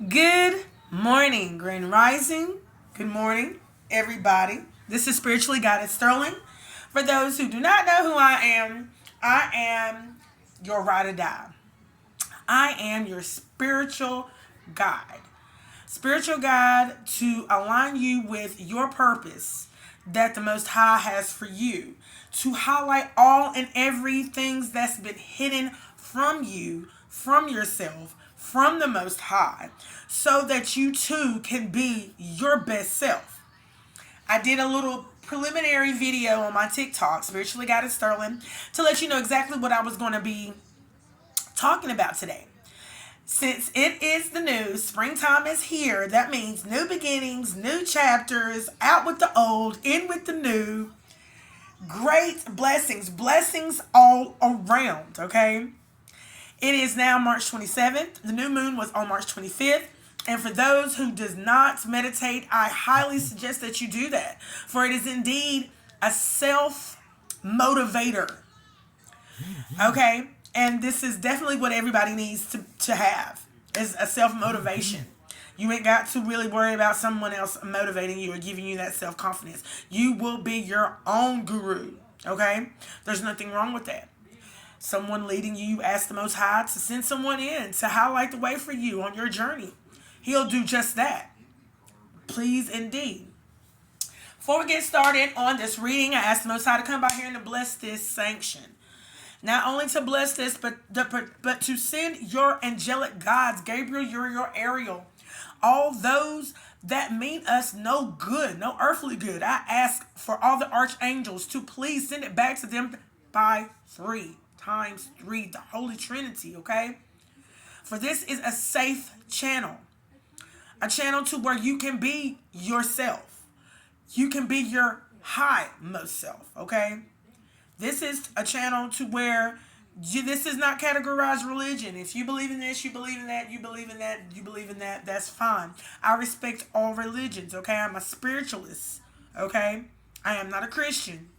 Good morning, Grand Rising. Good morning, everybody. This is Spiritually Guided Sterling. For those who do not know who I am your ride or die. I am your spiritual guide. Spiritual guide to align you with your purpose that the Most High has for you. To highlight all and every things that's been hidden from you, from yourself, from the Most High, so that you too can be your best self. I did a little preliminary video on my TikTok, Spiritually Guided Sterling, to let you know exactly what I was going to be talking about today. Since it is the new, springtime is here. That means new beginnings, new chapters, out with the old, in with the new. Great blessings, blessings all around, okay? It is now March 27th. The new moon was on March 25th. And for those who does not meditate, I highly suggest that you do that. For it is indeed a self-motivator. Okay? And this is definitely what everybody needs to have, is a self-motivation. You ain't got to really worry about someone else motivating you or giving you that self-confidence. You will be your own guru. Okay? There's nothing wrong with that. Someone leading you, you ask the Most High to send someone in to highlight the way for you on your journey. He'll do just that. Please indeed. Before we get started on this reading, I ask the Most High to come by here and to bless this sanction. Not only to bless this, but to send your angelic guides, Gabriel, Uriel, Ariel, all those that mean us no good, no earthly good. I ask for all the archangels to please send it back to them by 3 times 3, the Holy Trinity, okay? For this is a safe channel. A channel to where you can be yourself. You can be your high most self, okay? This is a channel to where this is not categorized religion. If you believe in this, you believe in that, you believe in that, you believe in that, that's fine. I respect all religions, okay? I'm a spiritualist, okay? I am not a Christian.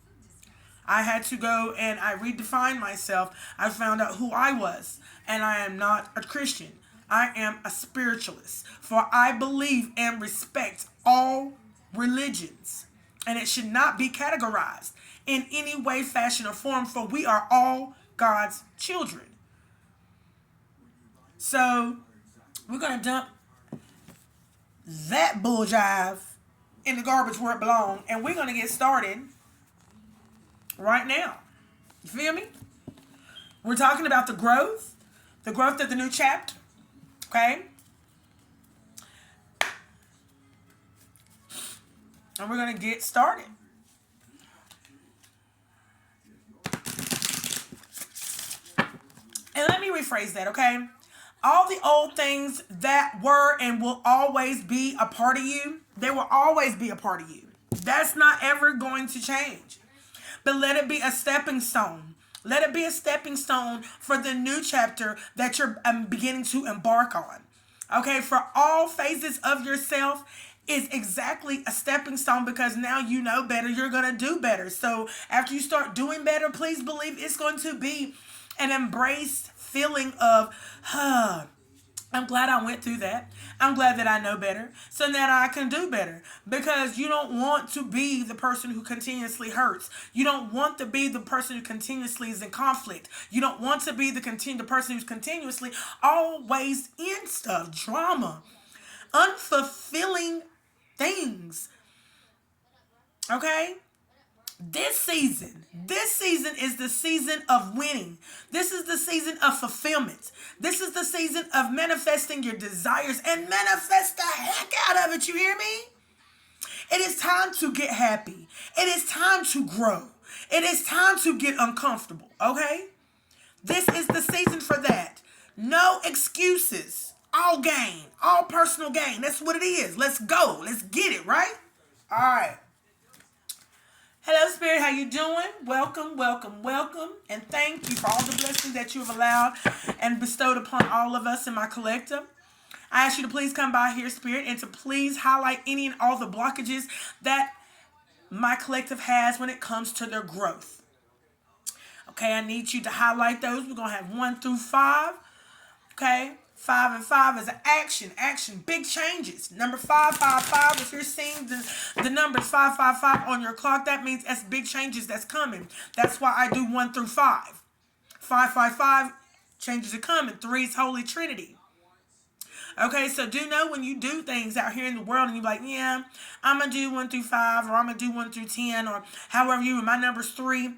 I had to go and I redefined myself. I found out who I was, and I am not a Christian. I am a spiritualist, for I believe and respect all religions, and it should not be categorized in any way, fashion, or form, for we are all God's children. So we're going to dump that bull jive in the garbage where it belongs, and we're going to get started right now. You feel me? We're talking about the growth of the new chapter, okay? And we're going to get started. And let me rephrase that, okay? All the old things that were and will always be a part of you, they will always be a part of you. That's not ever going to change. But let it be a stepping stone. Let it be a stepping stone for the new chapter that you're beginning to embark on. Okay, for all phases of yourself is exactly a stepping stone, because now you know better, you're going to do better. So after you start doing better, please believe it's going to be an embraced feeling of, I'm glad I went through that. I'm glad that I know better so that I can do better. Because you don't want to be the person who continuously hurts. You don't want to be the person who continuously is in conflict. You don't want to be the person who's continuously always in stuff, drama, unfulfilling things. Okay? This season is the season of winning. This is the season of fulfillment. This is the season of manifesting your desires and manifest the heck out of it. You hear me? It is time to get happy. It is time to grow. It is time to get uncomfortable. Okay? This is the season for that. No excuses. All gain. All personal gain. That's what it is. Let's go. Let's get it, right? All right. Hello, Spirit. How you doing? Welcome, welcome, welcome. And thank you for all the blessings that you have allowed and bestowed upon all of us in my collective. I ask you to please come by here, Spirit, and to please highlight any and all the blockages that my collective has when it comes to their growth. Okay, I need you to highlight those. We're going to have 1 through 5. Okay, 5 and 5 is an action, big changes. Number 555, if you're seeing the numbers 555 on your clock, that means that's big changes that's coming. That's why I do 1 through 5. 555, changes are coming. 3 is Holy Trinity. Okay, so do know when you do things out here in the world and you're like, yeah, I'm going to do 1 through 5, or I'm going to do 1 through 10, or however you, my number's 3.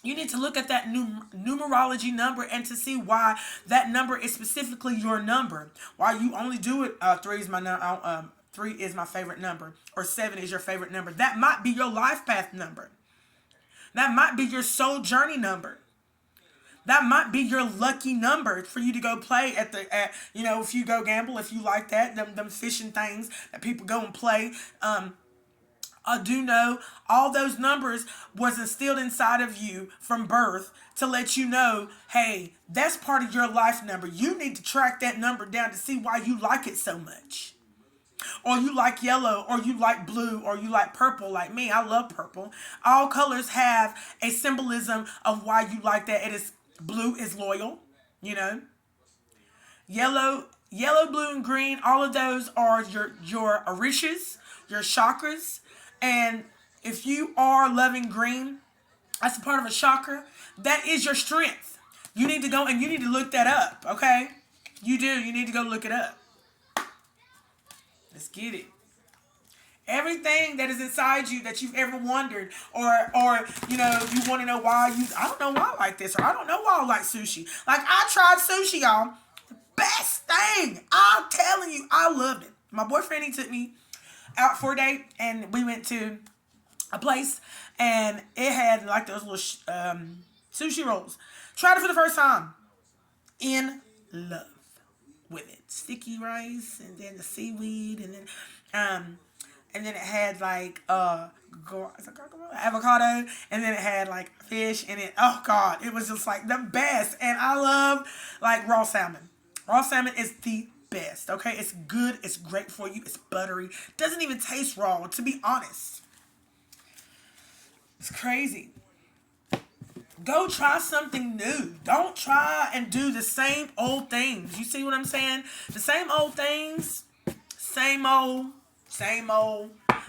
You need to look at that numerology number and to see why that number is specifically your number. Why you only do it. 3 is my number. 3 is my favorite number, or 7 is your favorite number. That might be your life path number. That might be your soul journey number. That might be your lucky number for you to go play at if you go gamble, if you like that, them fishing things that people go and play. I do know all those numbers was instilled inside of you from birth to let you know, hey, that's part of your life number. You need to track that number down to see why you like it so much. Or you like yellow, or you like blue, or you like purple like me. I love purple. All colors have a symbolism of why you like that. It is blue is loyal, Yellow, blue, and green, all of those are your orishas, your chakras. And if you are loving green, that's a part of a chakra. That is your strength. You need to go and you need to look that up, okay? You do. You need to go look it up. Let's get it. Everything that is inside you that you've ever wondered, or you want to know why I don't know why I like this, or I don't know why I like sushi. Like, I tried sushi, y'all. The best thing. I'm telling you, I loved it. My boyfriend, he took me out for a date, and we went to a place, and it had like those little sushi rolls. Tried it for the first time. In love with it. Sticky rice, and then the seaweed, and then it had like avocado, and then it had like fish, and oh God, it was just like the best. And I love like raw salmon. Raw salmon is the best, okay? It's good, it's great for you, it's buttery, doesn't even taste raw, to be honest. It's crazy. Go try something new. Don't try and do the same old things. You see what I'm saying? The same old things, same old.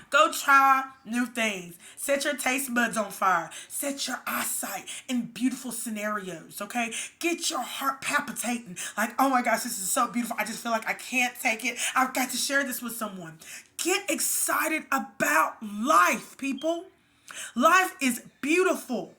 Go try new things. Set your taste buds on fire. Set your eyesight in beautiful scenarios, okay? Get your heart palpitating. Like, oh my gosh, this is so beautiful. I just feel like I can't take it. I've got to share this with someone. Get excited about life, people. Life is beautiful.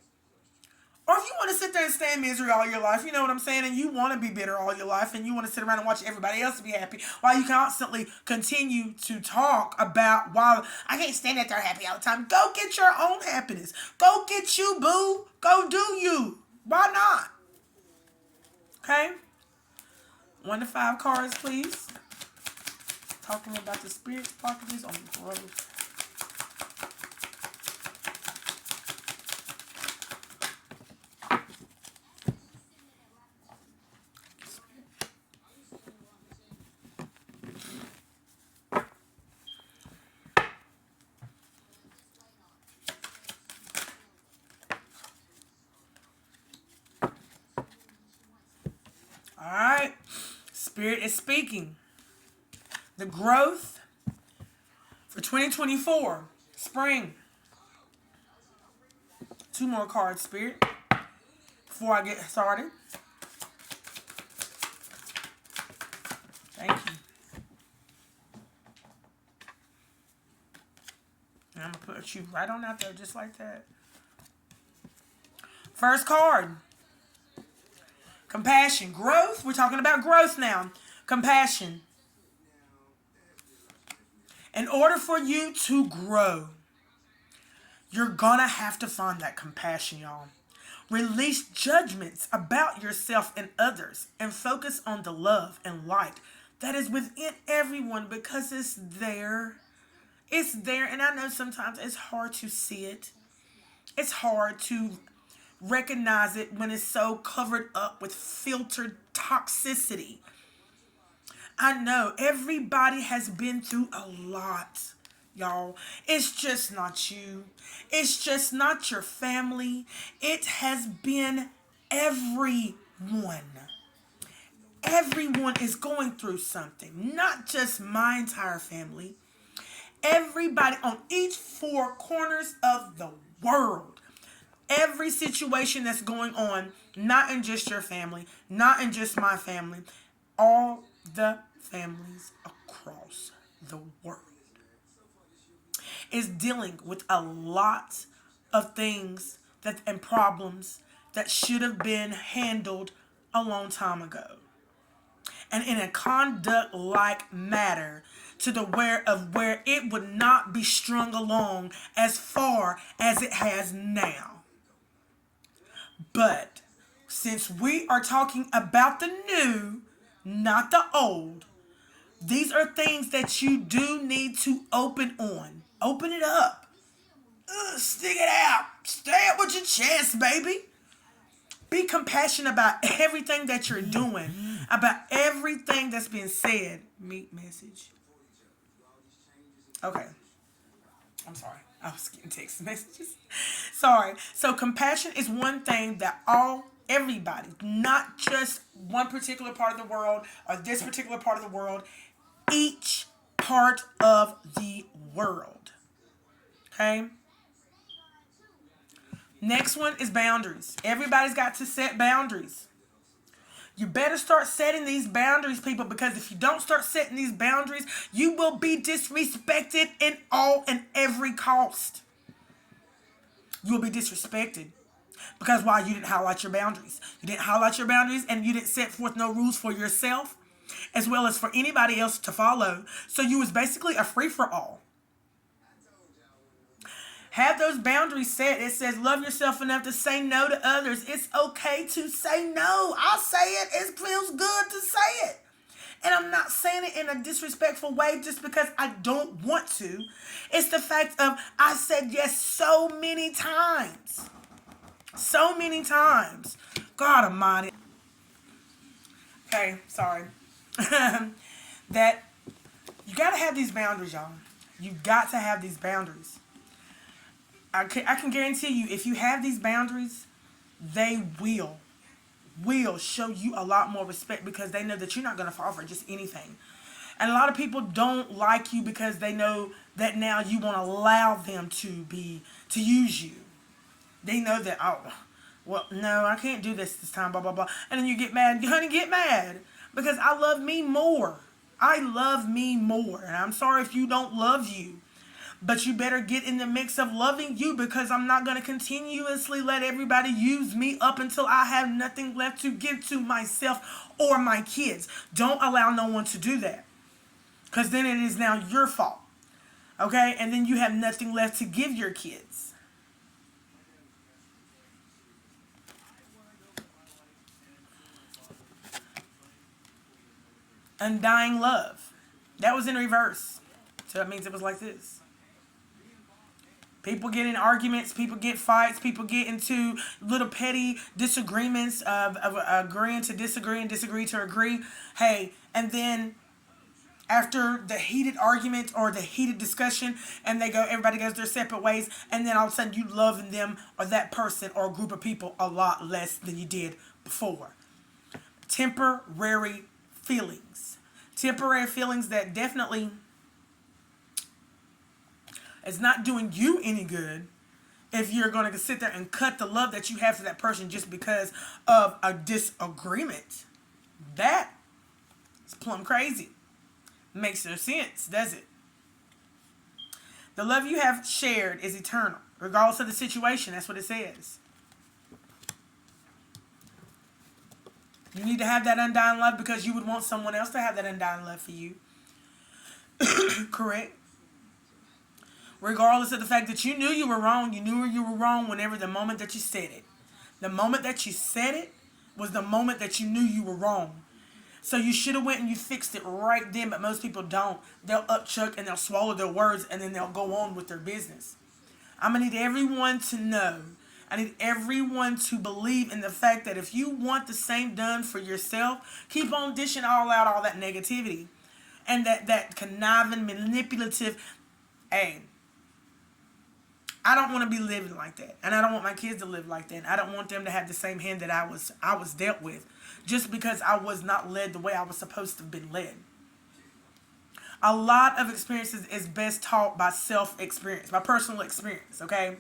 Or if you want to sit there and stay in misery all your life, you know what I'm saying, and you want to be bitter all your life, and you want to sit around and watch everybody else be happy, while you constantly continue to talk about why I can't stand that they're happy all the time. Go get your own happiness. Go get you, boo. Go do you. Why not? Okay? 1 to 5 cards, please. Talking about the spirit properties on growth. All right. Spirit is speaking. The growth for 2024. Spring. 2 more cards, Spirit, before I get started. Thank you. And I'm going to put you right on out there just like that. First card. Compassion. Growth. We're talking about growth now. Compassion. In order for you to grow, you're going to have to find that compassion, y'all. Release judgments about yourself and others and focus on the love and light that is within everyone, because it's there. It's there, and I know sometimes it's hard to see it. It's hard to recognize it when it's so covered up with filtered toxicity. I know everybody has been through a lot, y'all. It's just not you. It's just not your family. It has been everyone. everyone is going through something, not just my entire family. Everybody on each four corners of the world. Every situation that's going on, not in just your family, not in just my family, all the families across the world is dealing with a lot of things that and problems that should have been handled a long time ago. And in a conduct like matter to the where it would not be strung along as far as it has now. But since we are talking about the new, not the old, these are things that you do need to open on. Open it up. Stick it out. Say it with your chest, baby. Be compassionate about everything that you're doing, about everything that's being said. Meet message. Okay. I'm sorry. I was getting text messages. Sorry. So compassion is one thing that everybody, not just one particular part of the world or this particular part of the world, each part of the world. Okay? Next one is boundaries. Everybody's got to set boundaries. You better start setting these boundaries, people, because if you don't start setting these boundaries, you will be disrespected in all and every cost. You will be disrespected. Because why? You didn't highlight your boundaries. You didn't highlight your boundaries and you didn't set forth no rules for yourself as well as for anybody else to follow. So you was basically a free-for-all. Have those boundaries set. It says love yourself enough to say no to others. It's okay to say no. I'll say it. It feels good to say it. And I'm not saying it in a disrespectful way just because I don't want to. It's the fact of I said yes so many times. So many times. God almighty. Okay, sorry. That you got to have these boundaries, y'all. You got to have these boundaries. I can guarantee you, if you have these boundaries, they will show you a lot more respect because they know that you're not going to fall for just anything. And a lot of people don't like you because they know that now you won't allow them to use you. They know that, oh, well, no, I can't do this time, blah, blah, blah. And then you get mad. Honey, get mad because I love me more. I love me more. And I'm sorry if you don't love you. But you better get in the mix of loving you because I'm not going to continuously let everybody use me up until I have nothing left to give to myself or my kids. Don't allow no one to do that because then it is now your fault. Okay? And then you have nothing left to give your kids. Undying love. That was in reverse. So that means it was like this. People get in arguments, people get fights, people get into little petty disagreements of agreeing to disagree and disagree to agree. Hey, and then after the heated argument or the heated discussion and everybody goes their separate ways, and then all of a sudden you loving them or that person or a group of people a lot less than you did before. Temporary feelings. Temporary feelings that definitely it's not doing you any good if you're going to sit there and cut the love that you have for that person just because of a disagreement. That is plumb crazy. Makes no sense, does it? The love you have shared is eternal, regardless of the situation. That's what it says. You need to have that undying love because you would want someone else to have that undying love for you. Correct? Regardless of the fact that you knew you were wrong, you knew you were wrong whenever the moment that you said it. The moment that you said it was the moment that you knew you were wrong. So you should have went and you fixed it right then, but most people don't. They'll upchuck and they'll swallow their words and then they'll go on with their business. I'm going to need everyone to know. I need everyone to believe in the fact that if you want the same done for yourself, keep on dishing all out all that negativity. And that conniving, manipulative, hey, I don't want to be living like that. And I don't want my kids to live like that. And I don't want them to have the same hand that I was dealt with just because I was not led the way I was supposed to have been led. A lot of experiences is best taught by self-experience, by personal experience, okay?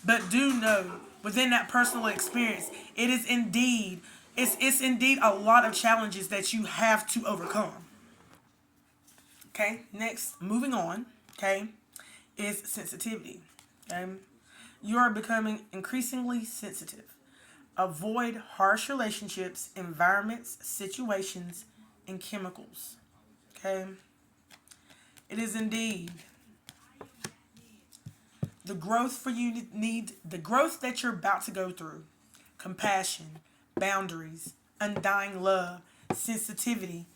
But do know within that personal experience, it's indeed a lot of challenges that you have to overcome. Okay, next, moving on, okay, is sensitivity. Okay, you are becoming increasingly sensitive. Avoid harsh relationships, environments, situations, and chemicals. Okay, it is indeed the growth that you're about to go through, compassion, boundaries, undying love, sensitivity,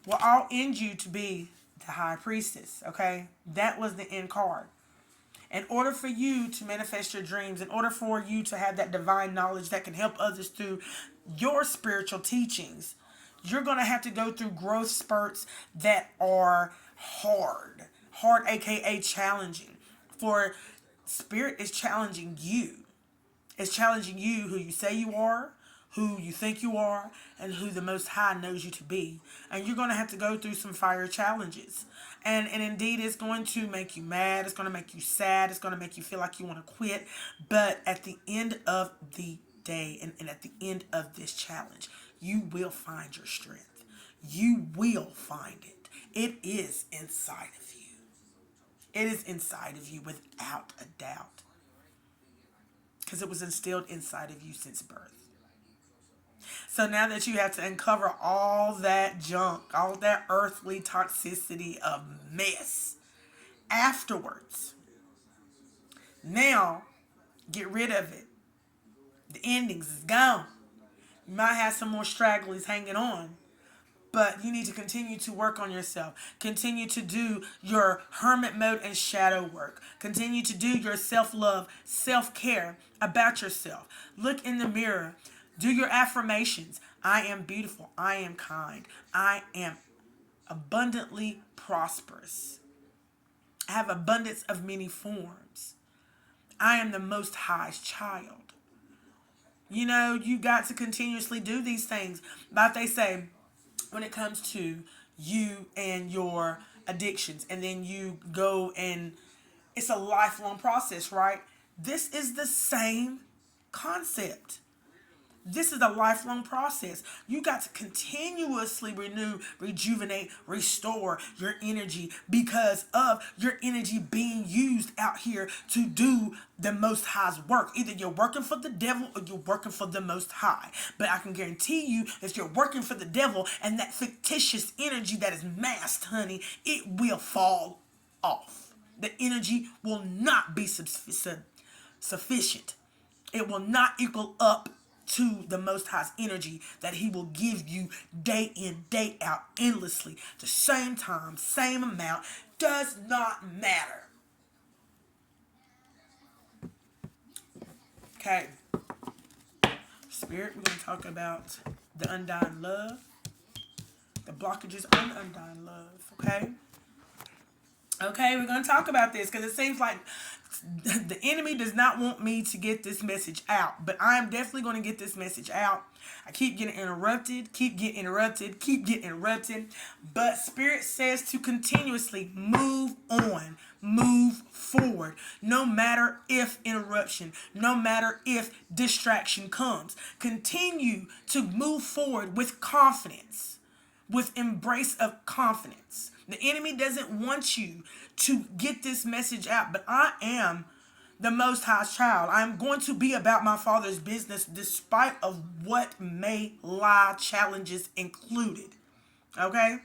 will all end you to be the high priestess. Okay, that was the end card. In order for you to manifest your dreams, in order for you to have that divine knowledge that can help others through your spiritual teachings, you're going to have to go through growth spurts that are hard, aka challenging. For spirit is challenging you. It's challenging you, who you say you are, who you think you are, and who the Most High knows you to be. And you're going to have to go through some fire challenges. And indeed, it's going to make you mad. It's going to make you sad. It's going to make you feel like you want to quit. But at the end of the day, and at the end of this challenge, you will find your strength. You will find it. It is inside of you. It is inside of you without a doubt. Because it was instilled inside of you since birth. So now that you have to uncover all that junk, all that earthly toxicity of mess afterwards, now get rid of it. The endings is gone. You might have some more stragglers hanging on, but you need to continue to work on yourself. Continue to do your hermit mode and shadow work. Continue to do your self-love, self-care about yourself. Look in the mirror. Do your affirmations. I am beautiful. I am kind. I am abundantly prosperous. I have abundance of many forms. I am the Most High's child. You know, you got to continuously do these things. But they say, when it comes to you and your addictions, and then you go and it's a lifelong process, right? This is the same concept. This is a lifelong process. You got to continuously renew, rejuvenate, restore your energy because of your energy being used out here to do the Most High's work. Either you're working for the devil or you're working for the Most High. But I can guarantee you, if you're working for the devil and that fictitious energy that is masked, honey, it will fall off. The energy will not be sufficient. It will not equal up to the Most High's energy that He will give you day in, day out, endlessly. The same time, same amount, does not matter. Okay. Spirit, we're going to talk about the undying love, the blockages on undying love, okay? Okay, we're going to talk about this because it seems like the enemy does not want me to get this message out, but I am definitely going to get this message out. I keep getting interrupted, but Spirit says to continuously move on, move forward, no matter if interruption, no matter if distraction comes. Continue to move forward with confidence, with embrace of confidence. The enemy doesn't want you to get this message out, but I am the Most High's child. I'm going to be about my Father's business despite of what may lie, challenges included. Okay?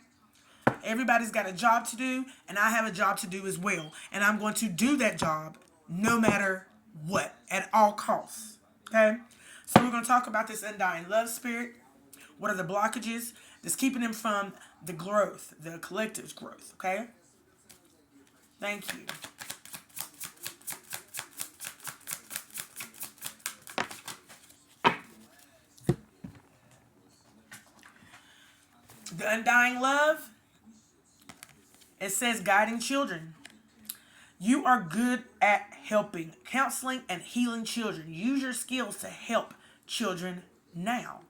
Everybody's got a job to do, and I have a job to do as well. And I'm going to do that job no matter what, at all costs. Okay? So we're going to talk about this undying love spirit. What are the blockages that's keeping them from the growth, the collective's growth, okay? Thank you. The undying love, it says guiding children. You are good at helping, counseling, and healing children. Use your skills to help children now.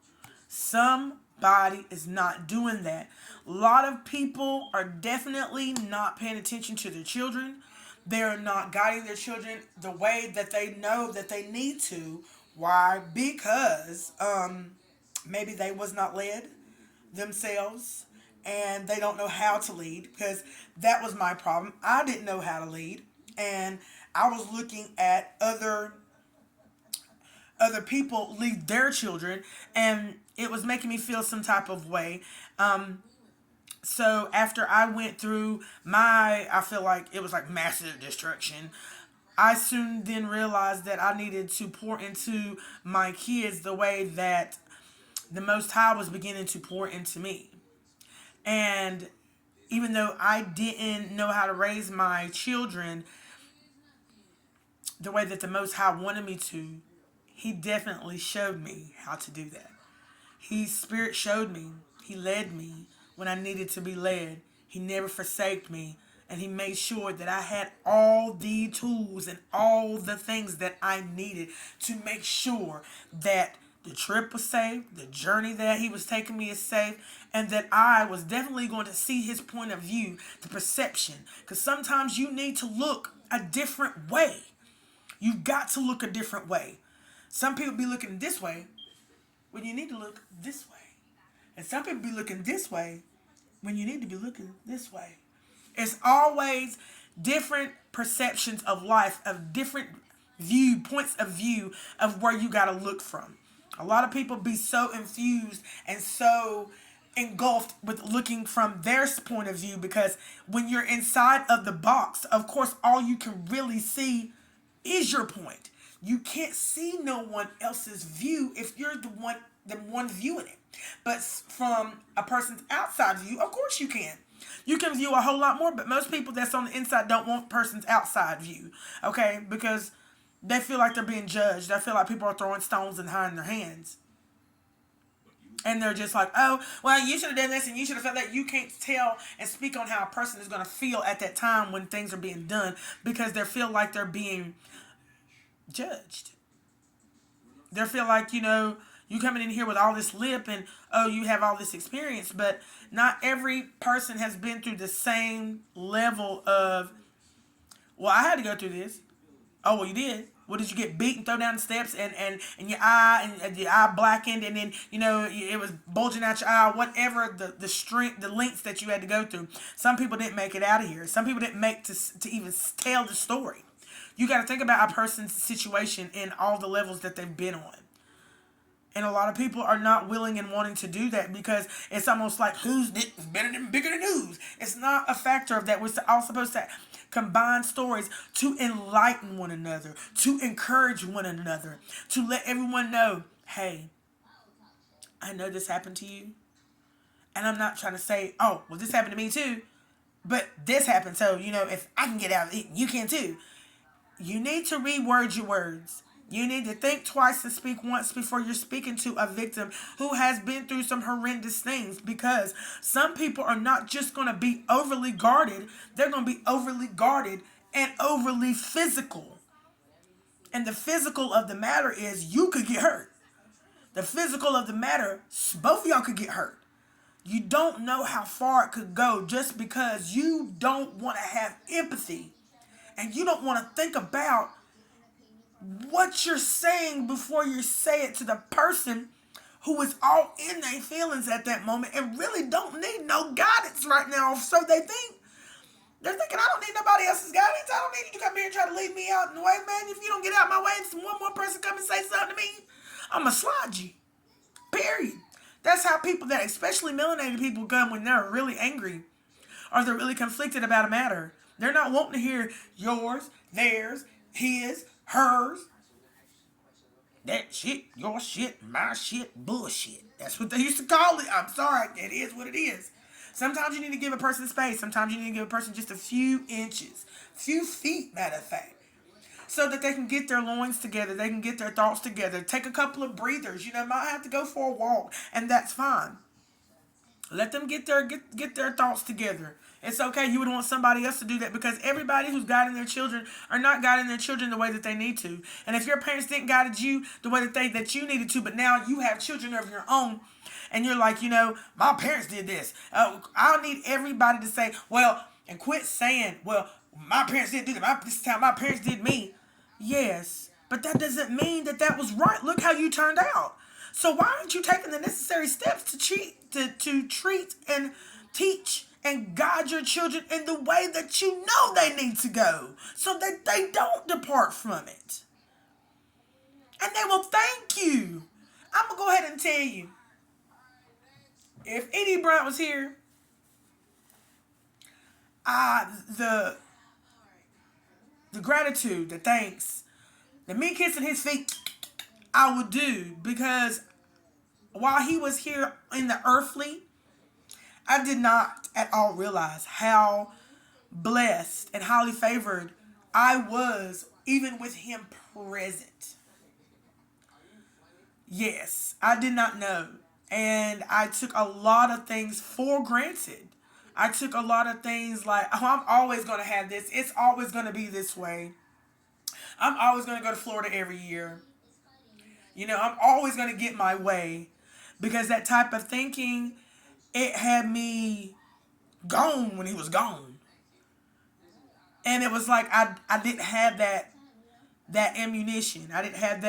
Somebody is not doing that. A lot of people are definitely not paying attention to their children. They're not guiding their children the way that they know that they need to. Why? Because maybe they was not led themselves and they don't know how to lead, because that was my problem. I didn't know how to lead, and I was looking at other people lead their children, and it was making me feel some type of way. So after I went through I feel like it was like massive destruction. I soon then realized that I needed to pour into my kids the way that the Most High was beginning to pour into me. And even though I didn't know how to raise my children the way that the Most High wanted me to, He definitely showed me how to do that. His Spirit showed me. He led me when I needed to be led. He never forsaked me. And He made sure that I had all the tools and all the things that I needed to make sure that the trip was safe, the journey that He was taking me is safe, and that I was definitely going to see His point of view, the perception. Because sometimes you need to look a different way. You've got to look a different way. Some people be looking this way when you need to look this way. And some people be looking this way when you need to be looking this way. It's always different perceptions of life, of different points of view of where you got to look from. A lot of people be so infused and so engulfed with looking from their point of view, because when you're inside of the box, of course, all you can really see is your point. You can't see no one else's view if you're the one viewing it. But from a person's outside view, of course you can. You can view a whole lot more, but most people that's on the inside don't want person's outside view. Okay? Because they feel like they're being judged. They feel like people are throwing stones and hiding their hands. And they're just like, oh, well, you should have done this and you should have felt that. You can't tell and speak on how a person is going to feel at that time when things are being done, because they feel like they're being judged. They feel like, you coming in here with all this lip and, oh, you have all this experience, but not every person has been through the same level of, well, I had to go through this. Oh, well, you did. What, did you get beat and throw down the steps and your eye and your eye blackened, and then, it was bulging out your eye, whatever the strength, the lengths that you had to go through. Some people didn't make it out of here. Some people didn't make to even tell the story. You got to think about a person's situation and all the levels that they've been on. And a lot of people are not willing and wanting to do that, because it's almost like who's bigger than who's. It's not a factor of that. We're all supposed to combine stories to enlighten one another, to encourage one another, to let everyone know, hey, I know this happened to you. And I'm not trying to say, oh, well, this happened to me too. But this happened, so, if I can get out of it, you can too. You need to reword your words. You need to think twice and speak once before you're speaking to a victim who has been through some horrendous things, because some people are not just going to be overly guarded. They're going to be overly guarded and overly physical. And the physical of the matter is you could get hurt. The physical of the matter, both of y'all could get hurt. You don't know how far it could go just because you don't want to have empathy and you don't want to think about what you're saying before you say it to the person who is all in their feelings at that moment and really don't need no guidance right now. So they're thinking, I don't need nobody else's guidance. I don't need you to come here and try to lead me out in the way, man. If you don't get out my way and one more person come and say something to me, I'm going to slide you. Period. That's how people that, especially melanated people, come when they're really angry or they're really conflicted about a matter. They're not wanting to hear yours, theirs, his, hers. That shit, your shit, my shit, bullshit. That's what they used to call it. I'm sorry. It is what it is. Sometimes you need to give a person space. Sometimes you need to give a person just a few inches, few feet, matter of fact, so that they can get their loins together. They can get their thoughts together. Take a couple of breathers. Might have to go for a walk, and that's fine. Let them get their thoughts together. It's okay. You would want somebody else to do that because everybody who's guiding their children are not guiding their children the way that they need to. And if your parents didn't guide you the way that you needed to, but now you have children of your own, and you're like, my parents did this. I don't need everybody to say, well, and quit saying, well, my parents didn't do that. This is how my parents did me. Yes, but that doesn't mean that was right. Look how you turned out. So why aren't you taking the necessary steps to treat and teach and guide your children in the way that you know they need to go so that they don't depart from it? And they will thank you. I'm going to go ahead and tell you. If Edie Bryant was here, the gratitude, the thanks, the me kissing his feet, I would do, because while he was here in the earthly, I did not at all realize how blessed and highly favored I was, even with him present. Yes, I did not know. And I took a lot of things for granted. I took a lot of things like, oh, I'm always going to have this. It's always going to be this way. I'm always going to go to Florida every year. I'm always going to get my way. Because that type of thinking, it had me gone when he was gone. And it was like I didn't have that ammunition. I didn't have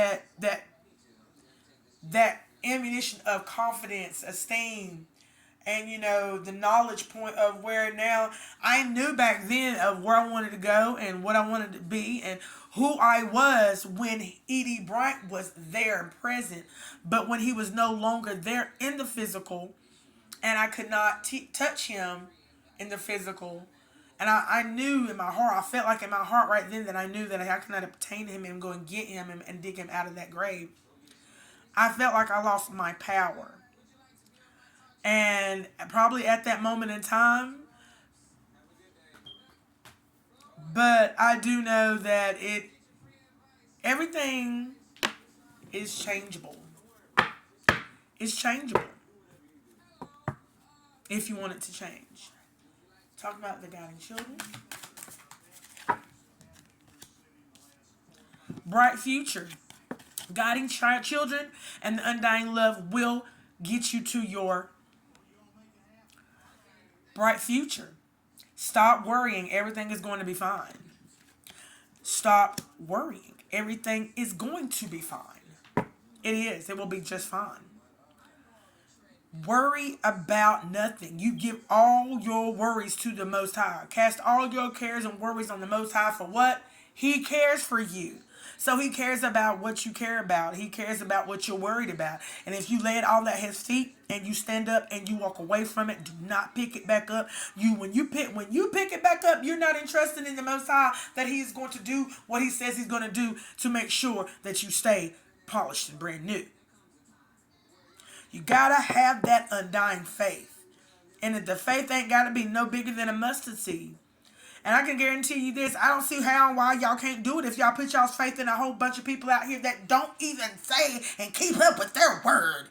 that ammunition of confidence, esteem, and the knowledge point of where now I knew back then of where I wanted to go and what I wanted to be and who I was when Edie Bryant was there and present, but when he was no longer there in the physical, and I could not touch him in the physical. And I knew in my heart, I felt like in my heart right then that I knew that I could not obtain him and go and get him and dig him out of that grave. I felt like I lost my power. And probably at that moment in time, but I do know that everything is changeable. It's changeable if you want it to change. Talk about the guiding children. Bright future. Guiding children and the undying love will get you to your bright future. Stop worrying. Everything is going to be fine. Stop worrying. Everything is going to be fine. It is. It will be just fine. Worry about nothing. You give all your worries to the Most High. Cast all your cares and worries on the Most High for what? He cares for you. So he cares about what you care about. He cares about what you're worried about. And if you lay it all at his feet and you stand up and you walk away from it, do not pick it back up. When you pick it back up, you're not interested in the Most High that he is going to do what he says he's going to do to make sure that you stay polished and brand new. You gotta have that undying faith. And if the faith ain't gotta be no bigger than a mustard seed. And I can guarantee you this, I don't see how and why y'all can't do it if y'all put y'all's faith in a whole bunch of people out here that don't even say and keep up with their word.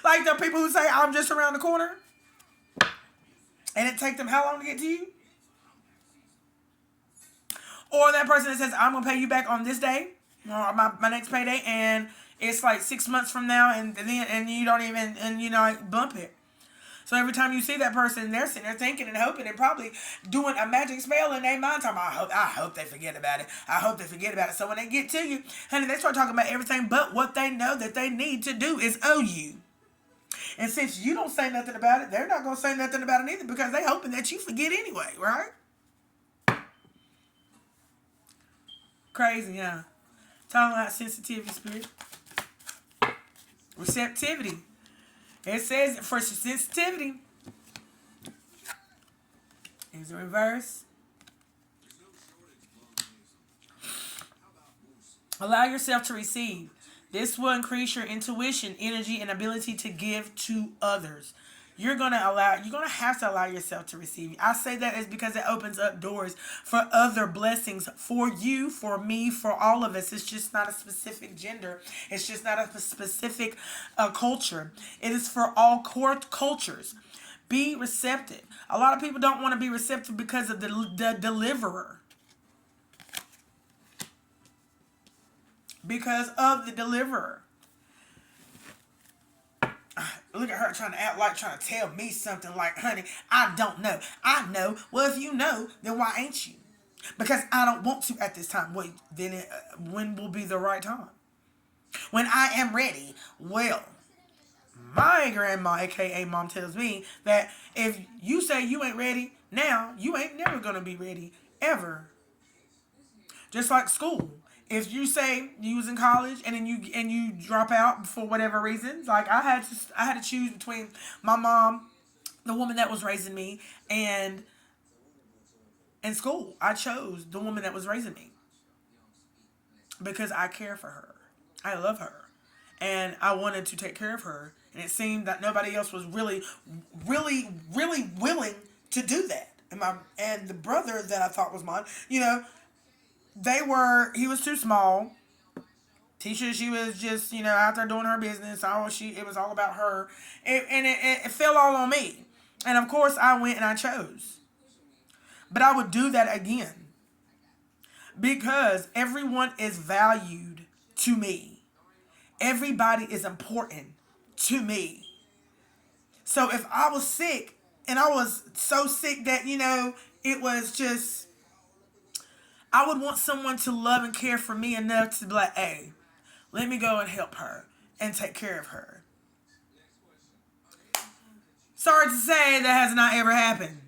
Like the people who say, I'm just around the corner. And it take them how long to get to you? Or that person that says, I'm going to pay you back on this day. Or my next payday, and it's like 6 months from now, and you don't even bump it. So every time you see that person, they're sitting there thinking and hoping and probably doing a magic spell in their mind, talking about, I hope they forget about it. I hope they forget about it. So when they get to you, honey, they start talking about everything but what they know that they need to do is owe you. And since you don't say nothing about it, they're not going to say nothing about it either because they're hoping that you forget anyway, right? Crazy, huh? Talking about sensitivity, spirit. Receptivity. It says for sensitivity. Here's the reverse. Allow yourself to receive. This will increase your intuition, energy, and ability to give to others. you're gonna have to allow yourself to receive. I say that is because it opens up doors for other blessings for you, for me, for all of us. It's just not a specific gender. It's just not a specific culture. It is for all cultures. Be receptive. A lot of people don't want to be receptive because of the deliverer. Because of the deliverer. Look at her trying to act like trying to tell me something like, honey, I don't know. I know. Well, if you know, then why ain't you? Because I don't want to at this time. Wait, then when will be the right time? When I am ready. Well, my grandma, aka mom, tells me that if you say you ain't ready now, you ain't never gonna be ready ever. Just like school. If you say you was in college and then you drop out for whatever reasons, like I had to choose between my mom, the woman that was raising me, and in school. I chose the woman that was raising me because I care for her. I love her. And I wanted to take care of her. And it seemed that nobody else was really, really, really willing to do that. And the brother that I thought was mine, he was too small. Tisha, she was just, out there doing her business. It was all about her. It fell all on me. And of course I went and I chose. But I would do that again. Because everyone is valued to me. Everybody is important to me. So if I was sick, and I was so sick that, it was just, I would want someone to love and care for me enough to be like, hey, let me go and help her and take care of her. Sorry to say, that has not ever happened.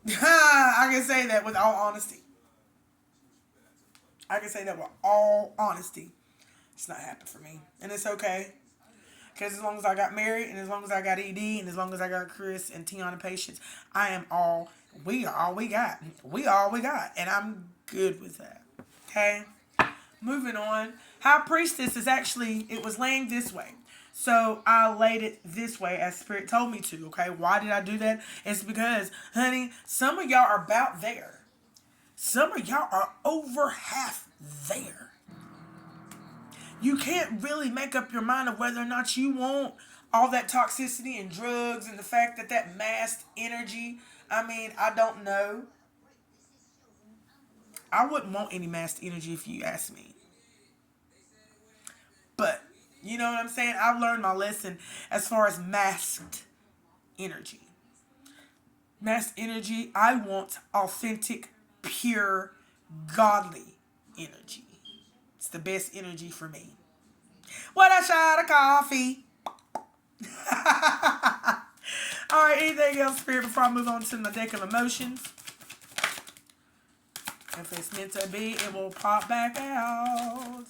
I can say that with all honesty. It's not happened for me. And it's okay. Because as long as I got married, and as long as I got ED, and as long as I got Chris and Tiana Patience, we are all we got. We all we got. And I'm good with that. Okay? Moving on. High priestess it was laying this way. So I laid it this way as Spirit told me to. Okay? Why did I do that? It's because, honey, some of y'all are about there. Some of y'all are over half there. You can't really make up your mind of whether or not you want all that toxicity and drugs and the fact that masked energy. I don't know. I wouldn't want any masked energy if you ask me. But, you know what I'm saying? I've learned my lesson as far as masked energy. Masked energy, I want authentic, pure, godly energy. It's the best energy for me. What a shot of coffee. All right, anything else, Spirit, before I move on to my deck of emotions? If it's meant to be, it will pop back out.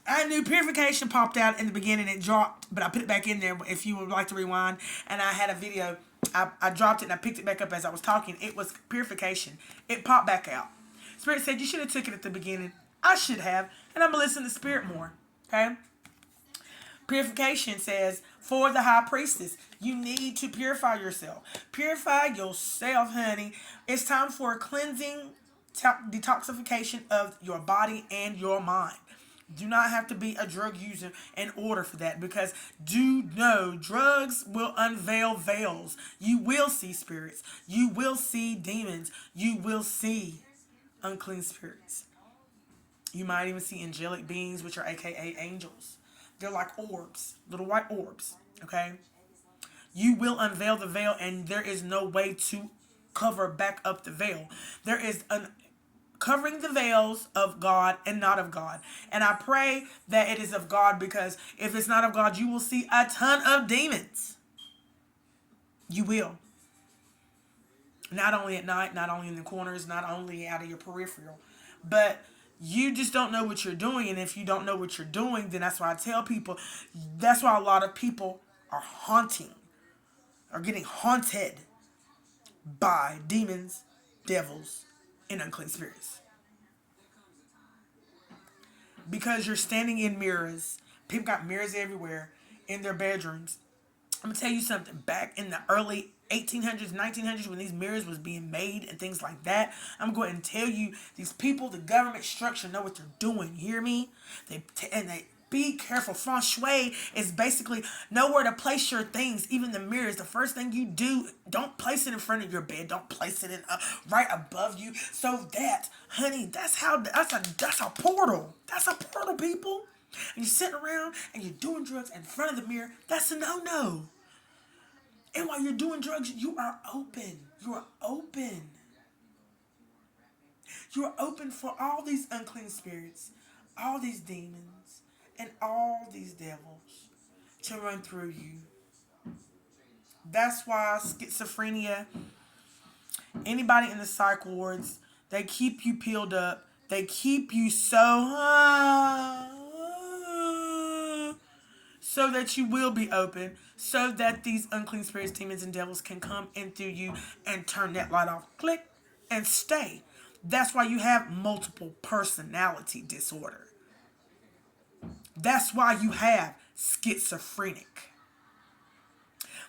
I knew purification popped out in the beginning. It dropped, but I put it back in there if you would like to rewind. And I had a video. I dropped it and I picked it back up as I was talking. It was purification. It popped back out. Spirit said, you should have took it at the beginning. I should have. And I'm going to listen to Spirit more. Okay? Purification says, for the high priestess, you need to purify yourself. Purify yourself, honey. It's time for a cleansing, detoxification of your body and your mind. Do not have to be a drug user in order for that, because do know drugs will unveil veils. You will see spirits. You will see demons. You will see unclean spirits. You might even see angelic beings, which are aka angels. They're like orbs, little white orbs, okay? You will unveil the veil, and there is no way to cover back up the veil. There is an covering the veils of God and not of God. And I pray that it is of God, because if it's not of God, you will see a ton of demons. You will. Not only at night, not only in the corners, not only out of your peripheral, but you just don't know what you're doing. And if you don't know what you're doing, then that's why I tell people, that's why a lot of people are getting haunted by demons, devils, and unclean spirits. Because you're standing in mirrors. People got mirrors everywhere. in their bedrooms. I'm gonna tell you something. Back in the early 1800s, 1900s, when these mirrors was being made and things like that, I'm going to tell you, these people, the government structure, know what they're doing. You hear me? They be careful. Feng shui is basically know where to place your things, even the mirrors. The first thing you do, don't place it in front of your bed. Don't place it in right above you. So that, honey, that's a portal. That's a portal, people. And you're sitting around and you're doing drugs in front of the mirror. That's a no-no. And while you're doing drugs, you are open. You are open. You are open for all these unclean spirits, all these demons, and all these devils to run through you. That's why schizophrenia, anybody in the psych wards, they keep you peeled up. They keep you so that you will be open, so that these unclean spirits, demons, and devils can come in through you and turn that light off, click, and stay. That's why you have multiple personality disorder. That's why you have schizophrenic.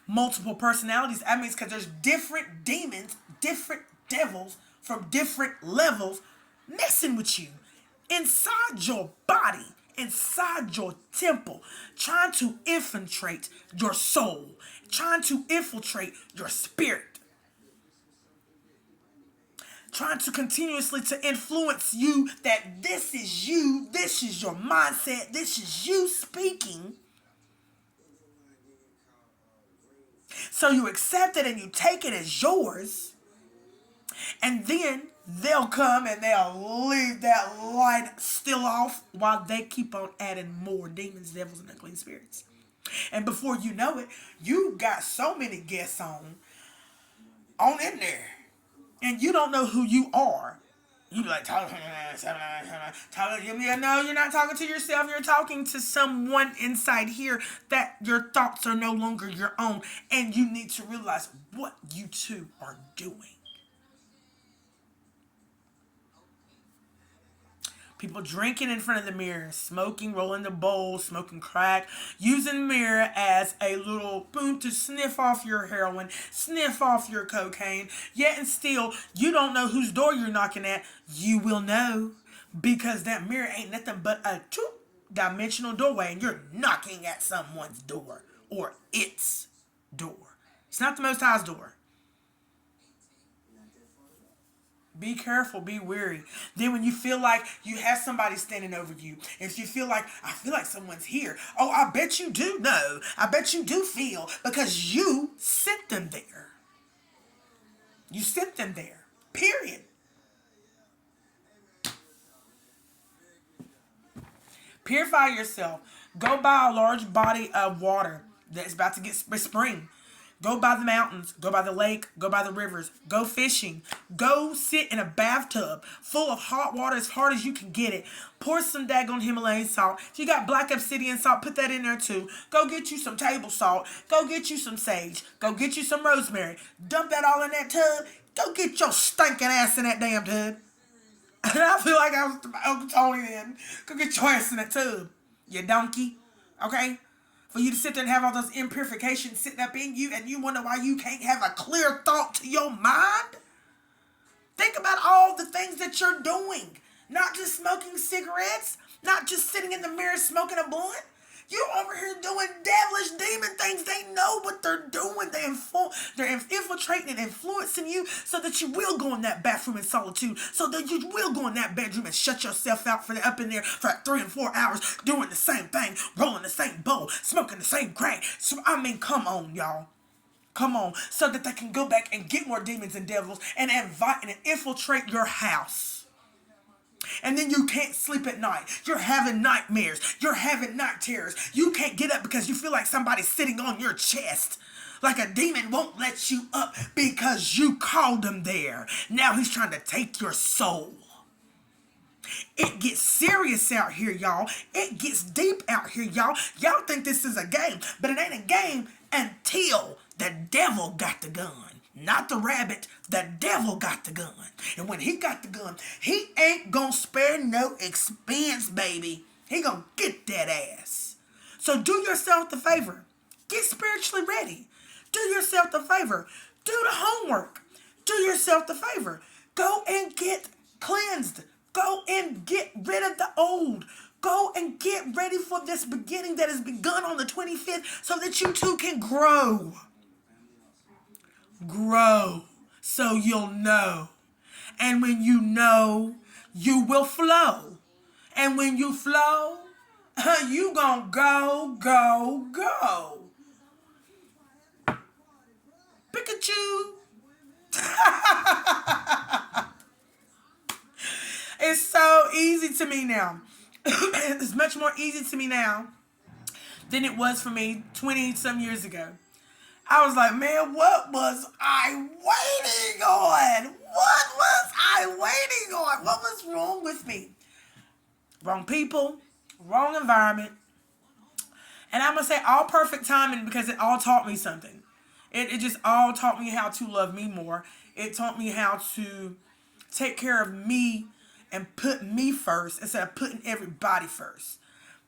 Multiple personalities, that means because there's different demons, different devils from different levels messing with you inside your body, inside your temple, trying to infiltrate your soul, trying to infiltrate your spirit, trying to continuously to influence you that this is you, this is your mindset, this is you speaking. So you accept it and you take it as yours, and then they'll come and they'll leave that light still off while they keep on adding more demons, devils, and unclean spirits. And before you know it, you got so many guests on in there, and you don't know who you are. You be like, no, you're not talking to yourself. You're talking to someone inside here that your thoughts are no longer your own, and you need to realize what you two are doing. People drinking in front of the mirror, smoking, rolling the bowl, smoking crack, using the mirror as a little spoon to sniff off your heroin, sniff off your cocaine. Yet and still, you don't know whose door you're knocking at. You will know, because that mirror ain't nothing but a two-dimensional doorway, and you're knocking at someone's door or its door. It's not the Most High's door. Be careful, be wary. Then when you feel like you have somebody standing over you, if you feel like, I feel like someone's here. Oh, I bet you do know. I bet you do feel, because you sent them there. You sent them there. Period. Purify yourself. Go buy a large body of water that's about to get spring. Go by the mountains, go by the lake, go by the rivers, go fishing, go sit in a bathtub full of hot water as hard as you can get it. Pour some daggone Himalayan salt. If you got black obsidian salt, put that in there too. Go get you some table salt. Go get you some sage. Go get you some rosemary. Dump that all in that tub. Go get your stinking ass in that damn tub. And I feel like I was Uncle Tony then. Go get your ass in that tub, you donkey. Okay? For you to sit there and have all those impurifications sitting up in you, and you wonder why you can't have a clear thought to your mind? Think about all the things that you're doing. Not just smoking cigarettes, not just sitting in the mirror smoking a blunt. You're over here doing devilish demon things. They know what they're doing. They're infiltrating and influencing you so that you will go in that bathroom in solitude, so that you will go in that bedroom and shut yourself out up in there for 3 and 4 hours, doing the same thing, rolling the same bowl, smoking the same crack. So, I mean, come on, y'all. Come on. So that they can go back and get more demons and devils and invite and infiltrate your house. And then you can't sleep at night. You're having nightmares. You're having night terrors. You can't get up because you feel like somebody's sitting on your chest. Like a demon won't let you up because you called him there. Now he's trying to take your soul. It gets serious out here, y'all. It gets deep out here, y'all. Y'all think this is a game, but it ain't a game until the devil got the gun. Not the rabbit, the devil got the gun. And when he got the gun, he ain't gonna spare no expense, baby. He gonna get that ass. So do yourself the favor. Get spiritually ready. Do yourself the favor. Do the homework. Do yourself the favor. Go and get cleansed. Go and get rid of the old. Go and get ready for this beginning that has begun on the 25th so that you too can grow. Grow so you'll know. And when you know, you will flow. And when you flow, you gonna go, go, go. Pikachu. It's so easy to me now. It's much more easy to me now than it was for me 20 some years ago. I was like, man, what was I waiting on? What was I waiting on? What was wrong with me? Wrong people, wrong environment. And I'm going to say all perfect timing because it all taught me something. It just all taught me how to love me more. It taught me how to take care of me and put me first instead of putting everybody first.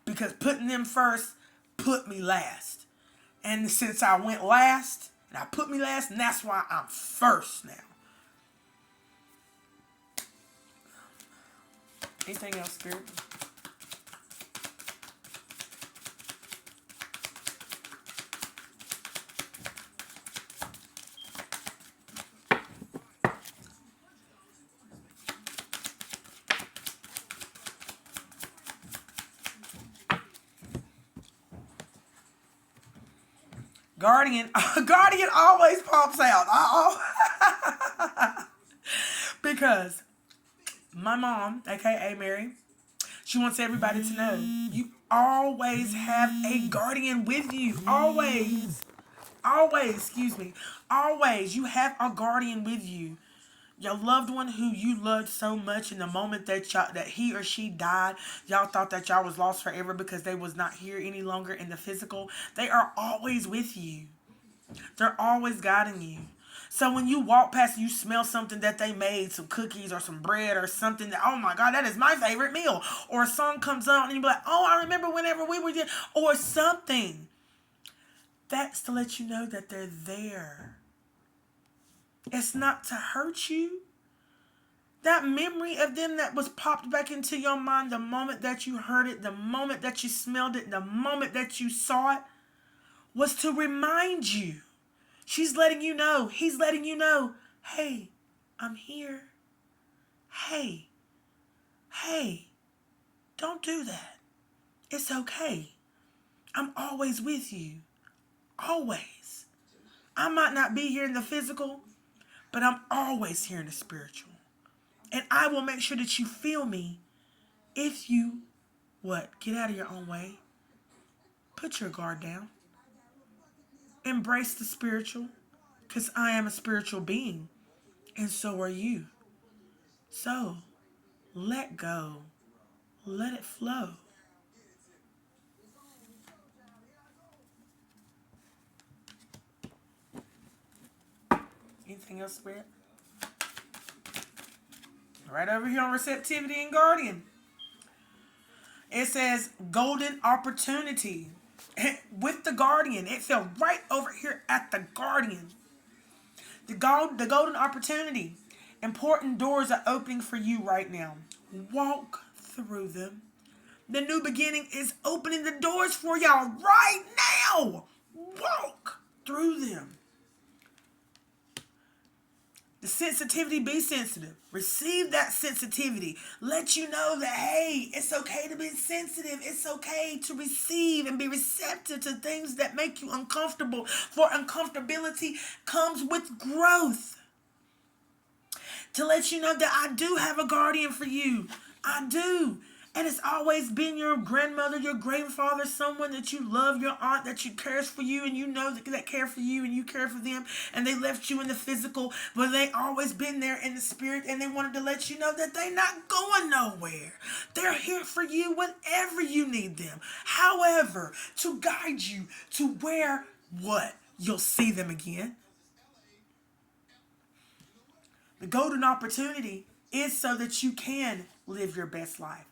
Because putting them first put me last. And since I went last, and I put me last, and that's why I'm first now. Anything else, Spirit? Guardian always pops out. Because my mom, aka Mary, she wants everybody to know you always have a guardian with you. Always, excuse me. Always, you have a guardian with you. Your loved one who you loved so much in the moment that he or she died, y'all thought that y'all was lost forever because they was not here any longer in the physical. They are always with you. They're always guiding you. So when you walk past and you smell something that they made, some cookies or some bread or something that, oh my God, that is my favorite meal. Or a song comes on and you be like, oh, I remember whenever we were there. Or something. That's to let you know that they're there. It's not to hurt you. That memory of them that was popped back into your mind the moment that you heard it, the moment that you smelled it, the moment that you saw it, was to remind you. She's letting you know. He's letting you know. Hey, I'm here. Hey, don't do that. It's okay. I'm always with you. Always. I might not be here in the physical, but I'm always here in the spiritual. And I will make sure that you feel me if you, get out of your own way. Put your guard down. Embrace the spiritual, because I am a spiritual being, and so are you. So, let go. Let it flow. Anything else, Spirit? Right over here on Receptivity and Guardian. It says golden opportunity. With the Guardian. It fell right over here at the Guardian. The golden opportunity. Important doors are opening for you right now. Walk through them. The new beginning is opening the doors for y'all right now. Walk through them. The sensitivity, be sensitive. Receive that sensitivity. Let you know that, hey, it's okay to be sensitive. It's okay to receive and be receptive to things that make you uncomfortable. For uncomfortability comes with growth. To let you know that I do have a guardian for you. I do. And it's always been your grandmother, your grandfather, someone that you love, your aunt that cares for you, and you know that care for you and you care for them, and they left you in the physical, but they always been there in the spirit, and they wanted to let you know that they're not going nowhere. They're here for you whenever you need them. However, to guide you to where, you'll see them again. The golden opportunity is so that you can live your best life.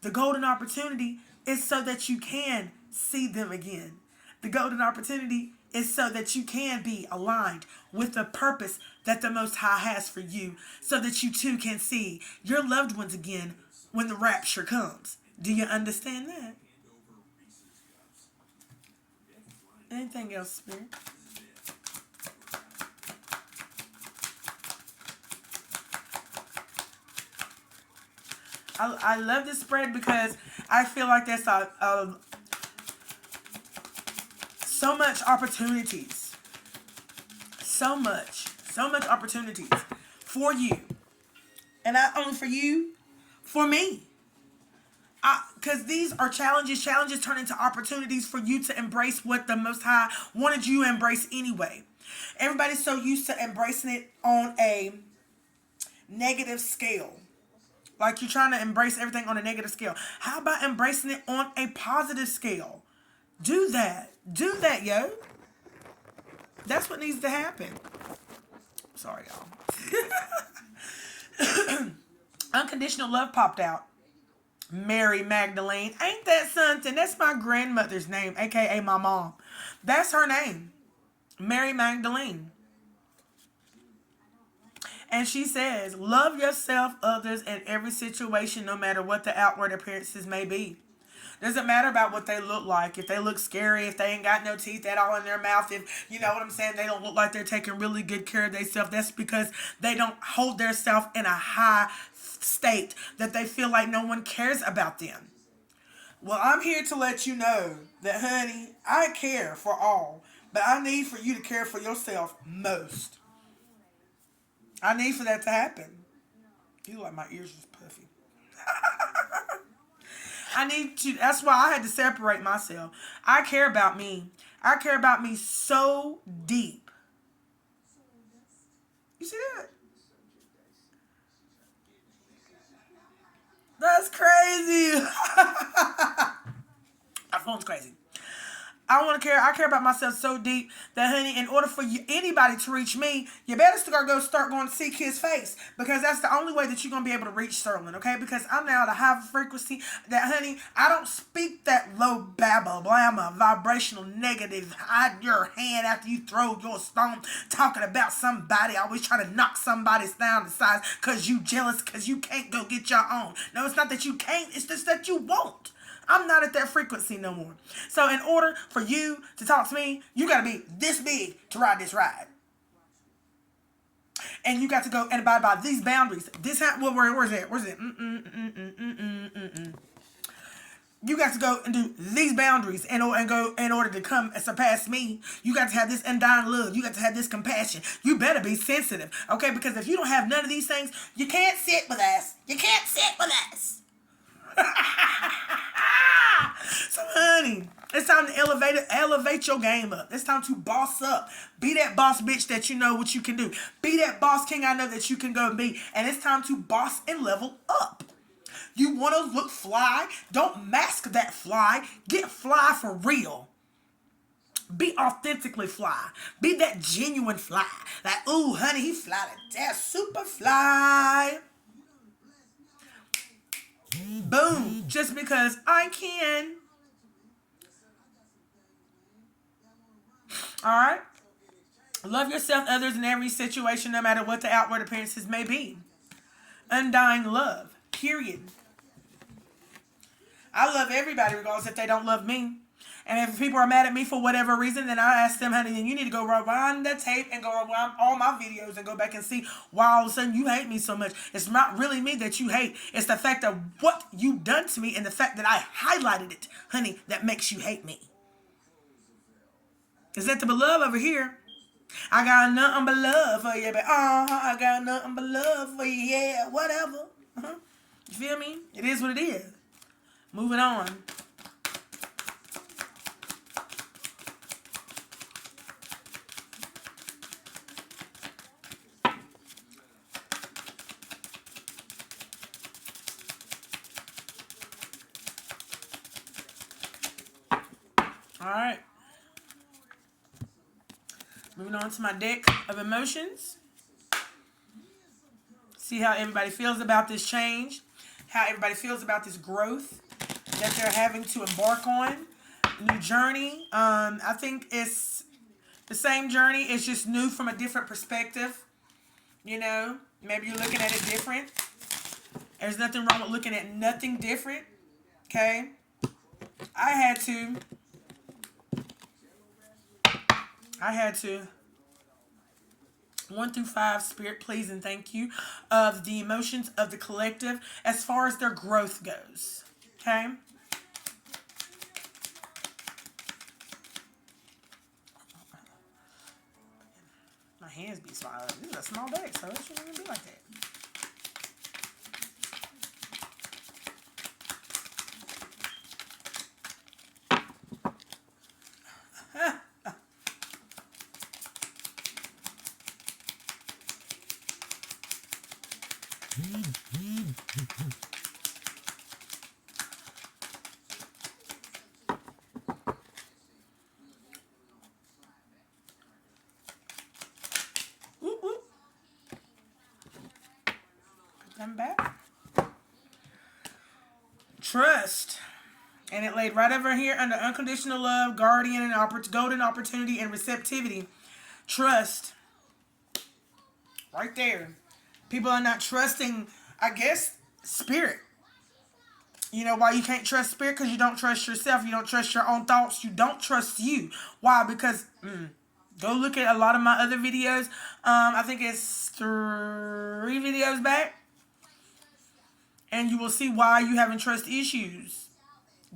The golden opportunity is so that you can see them again. The golden opportunity is so that you can be aligned with the purpose that the Most High has for you, so that you too can see your loved ones again when the rapture comes. Do you understand that? Anything else, Spirit? I love this spread because I feel like there's so much opportunities. So much opportunities for you. And not only for you, for me. Because these are challenges. Challenges turn into opportunities for you to embrace what the Most High wanted you to embrace anyway. Everybody's so used to embracing it on a negative scale. Like you're trying to embrace everything on a negative scale. How about embracing it on a positive scale? Do that. Do that, yo. That's what needs to happen. Sorry, y'all. Unconditional love popped out. Mary Magdalene. Ain't that something? That's my grandmother's name, aka my mom. That's her name. Mary Magdalene. And she says, love yourself, others, in every situation, no matter what the outward appearances may be. Doesn't matter about what they look like. If they look scary, if they ain't got no teeth at all in their mouth, if, you know what I'm saying, they don't look like they're taking really good care of themselves. That's because they don't hold themselves in a high state that they feel like no one cares about them. Well, I'm here to let you know that, honey, I care for all, but I need for you to care for yourself most. I need for that to happen. You look like my ears was puffy. I need to, that's why I had to separate myself. I care about me. I care about me so deep. You see that? That's crazy. My phone's crazy. I care about myself so deep that, honey, in order for anybody to reach me, you better start going to seek his face, because that's the only way that you're going to be able to reach Sterling, okay? Because I'm now at a high frequency that, honey, I don't speak that low babble, blamma, vibrational negative, hide your hand after you throw your stone, talking about somebody, always trying to knock somebody's down the size because you jealous because you can't go get your own. No, it's not that you can't, it's just that you won't. I'm not at that frequency no more. So in order for you to talk to me, you got to be this big to ride this ride. And you got to go and abide by these boundaries. Where's it? You got to go and do these boundaries in order to come and surpass me. You got to have this undying love. You got to have this compassion. You better be sensitive, okay? Because if you don't have none of these things, you can't sit with us. You can't sit with us. So, honey, it's time to elevate your game up. It's time to boss up. Be that boss bitch that you know what you can do. Be that boss king I know that you can go and be. And it's time to boss and level up. You want to look fly? Don't mask that fly. Get fly for real. Be authentically fly. Be that genuine fly. Like, ooh, honey, he fly to death. Super fly. Boom. Just because I can. Alright? Love yourself, others, in every situation, no matter what the outward appearances may be. Undying love. Period. I love everybody regardless if they don't love me. And if people are mad at me for whatever reason, then I ask them, honey, then you need to go rewind the tape and go rewind all my videos and go back and see why all of a sudden you hate me so much. It's not really me that you hate. It's the fact of what you've done to me and the fact that I highlighted it, honey, that makes you hate me. Is that the beloved over here? I got nothing but love for you, but I got nothing but love for you, yeah, whatever. You feel me? It is what it is. Moving on. All right. Moving on to my deck of emotions. See how everybody feels about this change. How everybody feels about this growth that they're having to embark on. new journey. I think it's the same journey. It's just new from a different perspective. You know, maybe you're looking at it different. There's nothing wrong with looking at nothing different. Okay? I had to. I had to. 1 through 5, Spirit, please and thank you, of the emotions of the collective as far as their growth goes. Okay? My hands be smiling. This is a small deck, so it shouldn't even be like that. Whoop, whoop. Put them back. Trust. And it laid right over here under unconditional love, guardian, and golden opportunity, and receptivity. Trust. Right there. People are not trusting, I guess, spirit. You know why you can't trust spirit? Because you don't trust yourself. You don't trust your own thoughts. You don't trust you. Why? Because go look at a lot of my other videos. I think it's 3 videos back. And you will see why you having trust issues.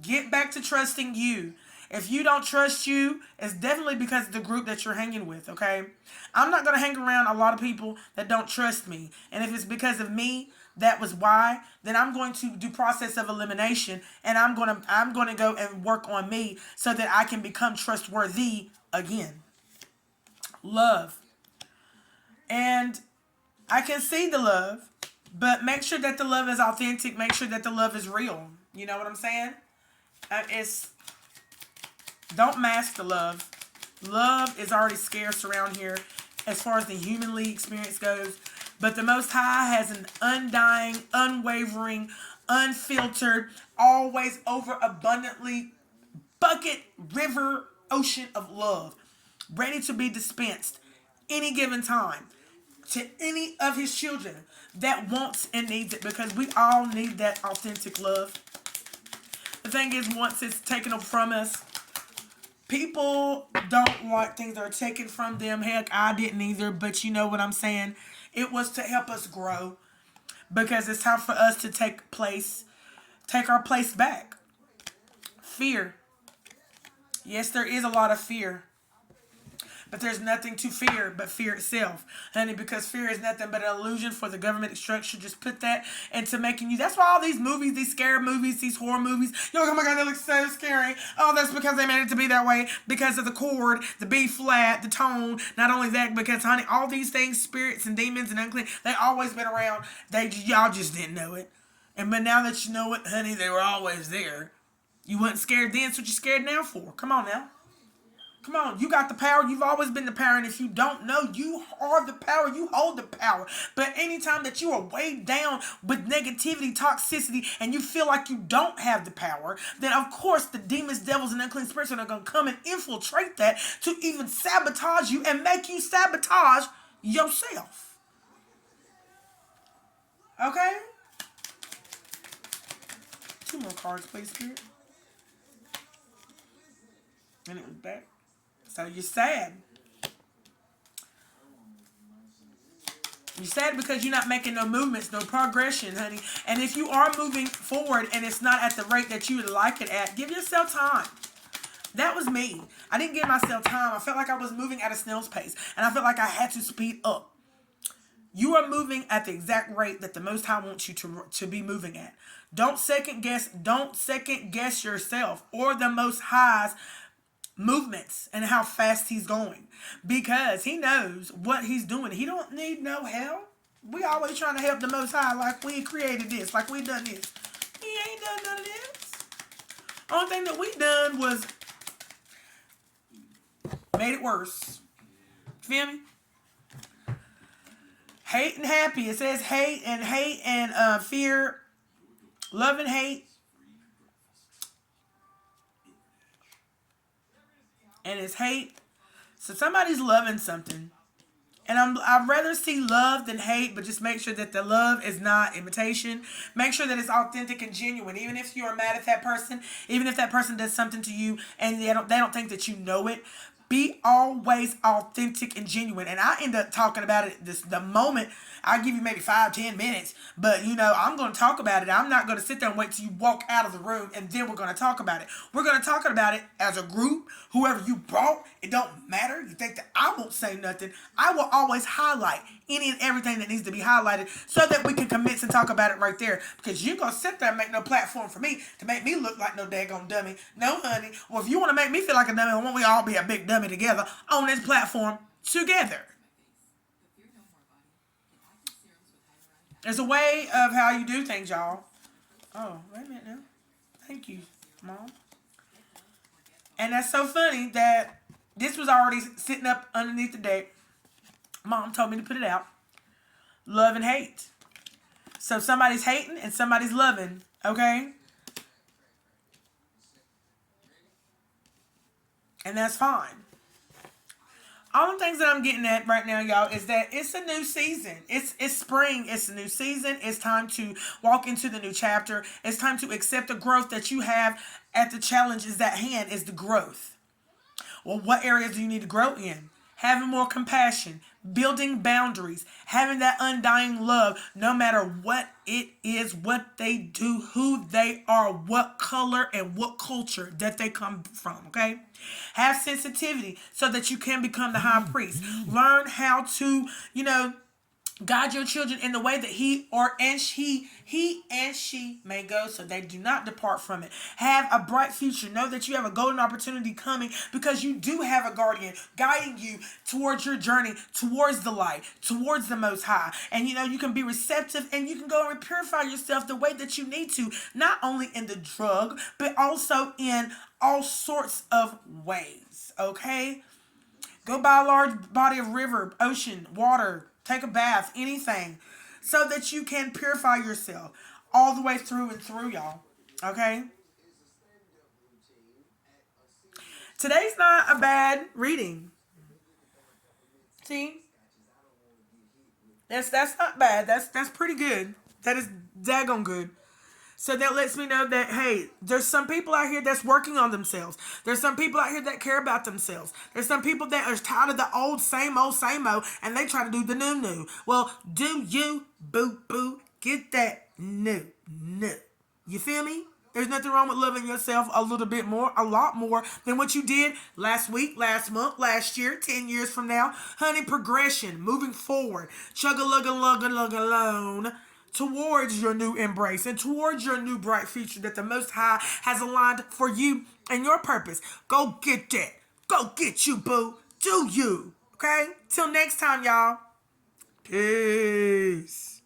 Get back to trusting you. If you don't trust you, it's definitely because of the group that you're hanging with, okay? I'm not going to hang around a lot of people that don't trust me. And if it's because of me, that was why, then I'm going to do process of elimination, and I'm going to go and work on me so that I can become trustworthy again. Love. And I can see the love, but make sure that the love is authentic. Make sure that the love is real. You know what I'm saying? Don't mask the love. Love is already scarce around here as far as the humanly experience goes. But the Most High has an undying, unwavering, unfiltered, always overabundantly bucket, river, ocean of love, ready to be dispensed any given time to any of his children that wants and needs it, because we all need that authentic love. The thing is, once it's taken from us, people don't like things that are taken from them. Heck, I didn't either, but you know what I'm saying? It was to help us grow, because it's time for us to take our place back. Fear. Yes, there is a lot of fear. But there's nothing to fear but fear itself, honey, because fear is nothing but an illusion for the government structure. Just put that into making you. That's why all these movies, these scary movies, these horror movies, you're like, oh my God, that looks so scary. Oh, that's because they made it to be that way, because of the chord, the B flat, the tone. Not only that, because, honey, all these things, spirits and demons and unclean, they always been around. Y'all just didn't know it. But now that you know it, honey, they were always there. You wasn't scared then, so what you scared now for? Come on now. Come on, you got the power. You've always been the power. And if you don't know, you are the power. You hold the power. But anytime that you are weighed down with negativity, toxicity, and you feel like you don't have the power, then of course the demons, devils, and unclean spirits are going to come and infiltrate that to even sabotage you and make you sabotage yourself. Okay? 2 more cards, please, Spirit. And it was back. So you're sad. You're sad because you're not making no movements, no progression, honey. And if you are moving forward and it's not at the rate that you would like it at, give yourself time. That was me. I didn't give myself time. I felt like I was moving at a snail's pace. And I felt like I had to speed up. You are moving at the exact rate that the Most High wants you to be moving at. Don't second guess yourself or the Most High's movements and how fast he's going, because he knows what he's doing. He don't need no help. We always trying to help the Most High like we created this, like we done this. He ain't done none of this. Only thing that we done was made it worse. Feel me? Hate and happy. It says hate and fear, love and hate. and it's hate. So somebody's loving something. And I'd rather see love than hate, but just make sure that the love is not imitation. Make sure that it's authentic and genuine. Even if you are mad at that person, even if that person does something to you and they don't think that you know it, be always authentic and genuine. And I end up talking about it the moment. I'll give you maybe 5-10 minutes, but I'm going to talk about it. I'm not going to sit there and wait till you walk out of the room and then we're going to talk about it. We're going to talk about it as a group. Whoever you brought, it don't matter. You think that I won't say nothing. I will always highlight any and everything that needs to be highlighted so that we can commence and talk about it right there. Because you're going to sit there and make no platform for me to make me look like no daggone dummy. No, honey. Well, if you want to make me feel like a dummy, why don't we all be a big dummy together on this platform together? There's a way of how you do things, y'all. Oh, wait a minute now. Thank you, Mom. And that's so funny that this was already sitting up underneath the deck. Mom told me to put it out. Love and hate. So somebody's hating and somebody's loving, okay? And that's fine. All the things that I'm getting at right now, y'all, is that it's a new season. It's spring. It's a new season. It's time to walk into the new chapter. It's time to accept the growth that you have at the challenges at hand is the growth. Well, what areas do you need to grow in? Having more compassion, building boundaries, having that undying love, no matter what it is, what they do, who they are, what color and what culture that they come from, okay? Have sensitivity so that you can become the high priest. Learn how to, guide your children in the way that he and she may go so they do not depart from it. Have a bright future. Know that you have a golden opportunity coming because you do have a guardian guiding you towards your journey, towards the light, towards the Most High. And you can be receptive and you can go and purify yourself the way that you need to, not only in the drug, but also in all sorts of ways, okay? Go by a large body of river, ocean, water, take a bath, anything, so that you can purify yourself all the way through and through, y'all. Okay? Today's not a bad reading. See? That's not bad. That's pretty good. That is daggone good. So that lets me know that, hey, there's some people out here that's working on themselves. There's some people out here that care about themselves. There's some people that are tired of the old, same old, and they try to do the new. Well, do you, boo, get that new. You feel me? There's nothing wrong with loving yourself a little bit more, a lot more than what you did last week, last month, last year, 10 years from now. Honey, progression, moving forward, chug-a-lug-a-lug-a-lug-alone, towards your new embrace and towards your new bright future that the Most High has aligned for you and your purpose. Go get that. Go get you, boo. Do you. Okay? Till next time, y'all. Peace.